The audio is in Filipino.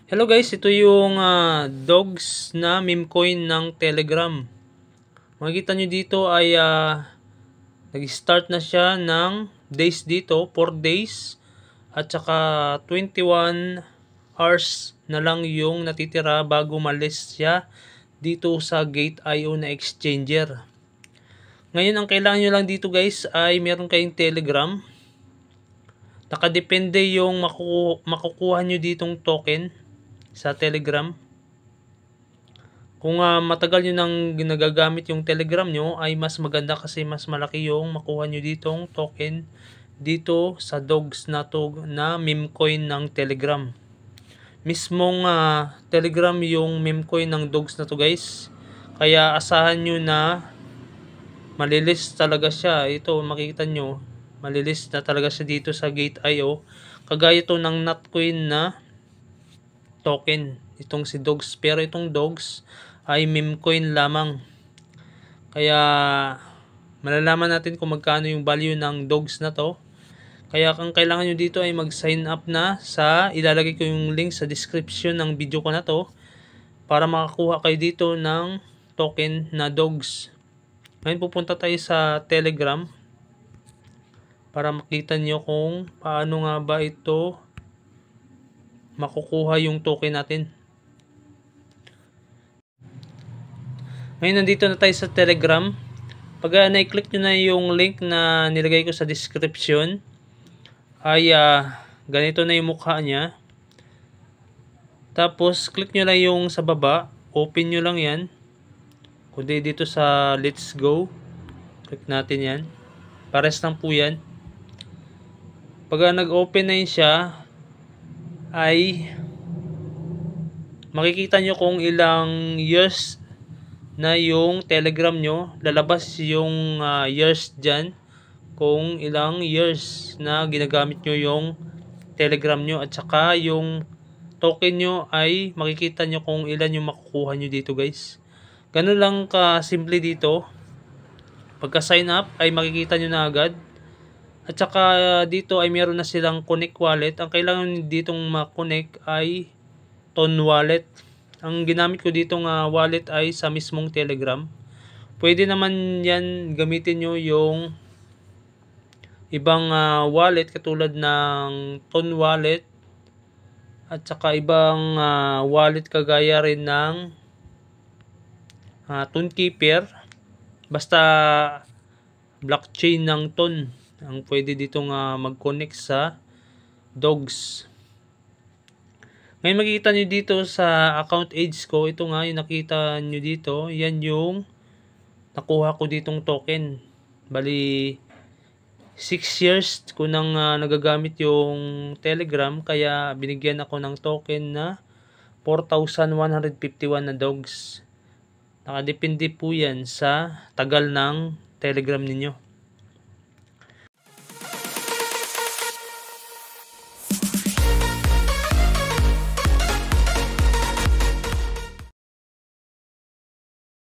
Hello guys, ito yung dogs na meme coin ng Telegram. Makikita nyo dito ay nag-start na siya ng days dito, 4 days. At saka 21 hours na lang yung natitira bago malis siya dito sa Gate.io na exchanger. Ngayon ang kailangan nyo lang dito guys ay meron kayong Telegram. Nakadepende yung makukuha nyo ditong token sa Telegram. Kung matagal nyo nang nagagamit yung Telegram nyo, ay mas maganda kasi mas malaki yung makuha nyo ditong token dito sa dogs na to na meme coin ng Telegram. Mismong Telegram yung meme coin ng dogs na to guys. Kaya asahan nyo na malilis talaga siya. Ito makikita nyo, malilis na talaga siya dito sa Gate.io. Kagaya to ng Notcoin na token, itong si dogs, pero itong dogs ay meme coin lamang. Kaya malalaman natin kung magkano yung value ng dogs na to. Kaya ang kailangan nyo dito ay mag sign up na sa, ilalagay ko yung link sa description ng video ko na to para makakuha kayo dito ng token na dogs. Ngayon pupunta tayo sa Telegram para makita nyo kung paano nga ba ito makukuha yung token natin. Ngayon nandito na tayo sa Telegram. Pag na-click nyo na yung link na nilagay ko sa description, ay ganito na yung mukha niya. Tapos click nyo lang yung sa baba, open nyo lang yan. Kundi dito sa let's go, click natin yan. Pares lang po yan. Pag nag-open na yun siya, ay makikita nyo kung ilang years na yung Telegram nyo. Lalabas yung years dyan, kung ilang years na ginagamit nyo yung Telegram nyo. At saka yung token nyo ay makikita nyo kung ilan yung makukuha nyo dito guys. Ganun lang ka simple dito. Pagka sign up ay makikita nyo na agad. At saka dito ay meron na silang connect wallet. Ang kailangan ditong ma-connect ay Ton wallet. Ang ginamit ko ditong wallet ay sa mismong Telegram. Pwede naman yan gamitin nyo yung ibang wallet katulad ng Ton wallet. At saka ibang wallet kagaya rin ng Tonkeeper. Basta blockchain ng Ton ang pwede ditong mag-connect sa dogs. Ngayon makikita nyo dito sa account age ko, ito nga yung nakita nyo dito, yan yung nakuha ko ditong token. Bali 6 years ko nang nagagamit yung Telegram, kaya binigyan ako ng token na 4,151 na dogs. Nakadepende po yan sa tagal ng Telegram ninyo.